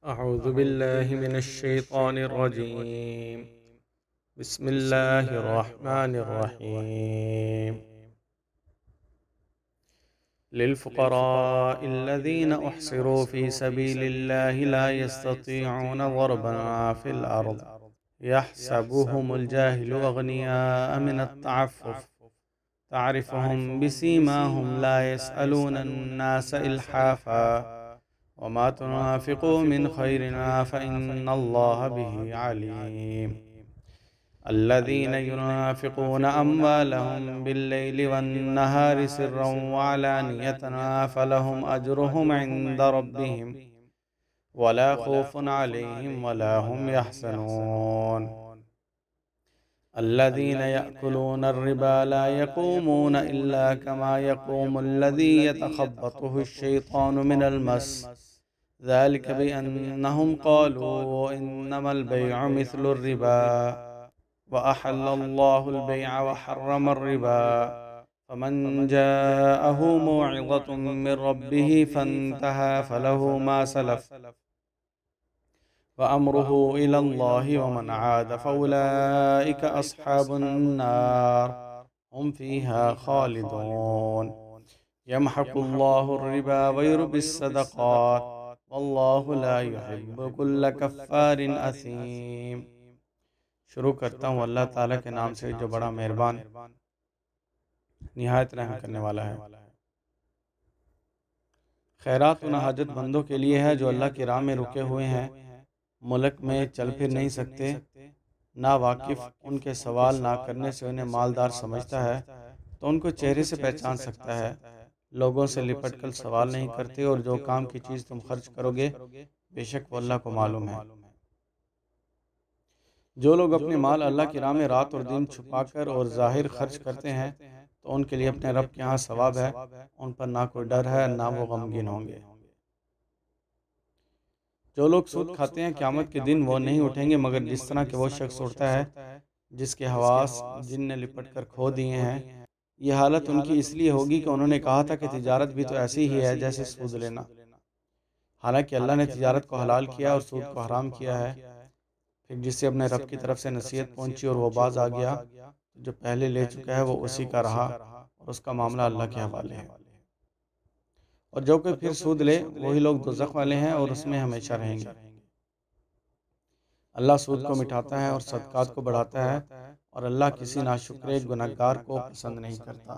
أعوذ بالله من الشيطان الرجيم. بسم الله الرحمن الرحيم. للفقراء الذين أحصروا في سبيل الله لا يستطيعون ضربا في الأرض يحسبهم الجاهل أغنياء من التعفف تعرفهم بسيماهم لا يسألون الناس إلحافا وما تنافقوا من خير فإن الله به عليم. الذين ينافقون أموالهم بالليل والنهار سرا وعلانية فلهم أجرهم عند ربهم ولا خوف عليهم ولا هم يحزنون. الذين يأكلون الربا لا يقومون إلا كما يقوم الذي يتخبطه الشيطان من المس ذلك بأنهم قالوا إنما البيع مثل الربا وأحل الله البيع وحرم الربا فمن جاءه موعظة من ربه فانتهى فله ما سلف وأمره إلى الله ومن عاد فأولئك أصحاب النار هم فيها خالدون. يمحق الله الربا ويربي الصدقات واللہ لا يحب كل کفار اثیم۔ شروع کرتا ہوں اللہ تعالیٰ کے نام سے جو بڑا مہربان نہایت رحم کرنے والا ہے۔ خیرات ان حاجت بندوں کے لیے ہے جو اللہ کی راہ میں رکے ہوئے ہیں، ملک میں چل پھر نہیں سکتے، نا واقف ان کے سوال نہ کرنے سے انہیں مالدار سمجھتا ہے تو ان کو چہرے سے پہچان سکتا ہے، لوگوں سے لپٹ کر سوال نہیں کرتے، اور جو کام کی چیز تم خرچ کرو گے بے شک وہ اللہ کو معلوم ہے۔ جو لوگ اپنے مال اللہ کی راہ میں رات اور دن چھپا کر اور ظاہر خرچ کرتے ہیں تو ان کے لیے اپنے رب کے ہاں ثواب ہے، ان پر نہ کوئی ڈر ہے نہ وہ غمگین ہوں گے۔ جو لوگ سود کھاتے ہیں قیامت کے دن وہ نہیں اٹھیں گے مگر جس طرح کہ وہ شخص اٹھتا ہے جس کے حواس جن نے لپٹ کر کھو دیے ہیں۔ یہ حالت ان کی اس لیے ہوگی کہ انہوں نے کہا تھا کہ تجارت بھی تو ایسی ہی ہے جیسے سود لینا، حالانکہ اللہ نے تجارت کو حلال کیا اور سود کو حرام کیا ہے۔ پھر جسے اپنے رب کی طرف سے نصیحت پہنچی اور وہ باز آ گیا، جو پہلے لے چکا ہے وہ اسی کا رہا اور اس کا معاملہ اللہ کے حوالے ہے۔ اور جو کوئی پھر سود لے وہی لوگ دوزخ والے ہیں اور اس میں ہمیشہ رہیں گے۔ اللہ سود کو مٹاتا ہے اور صدقات کو بڑھاتا ہے، اور اللہ کسی ناشکرے گنہگار کو پسند نہیں کرتا۔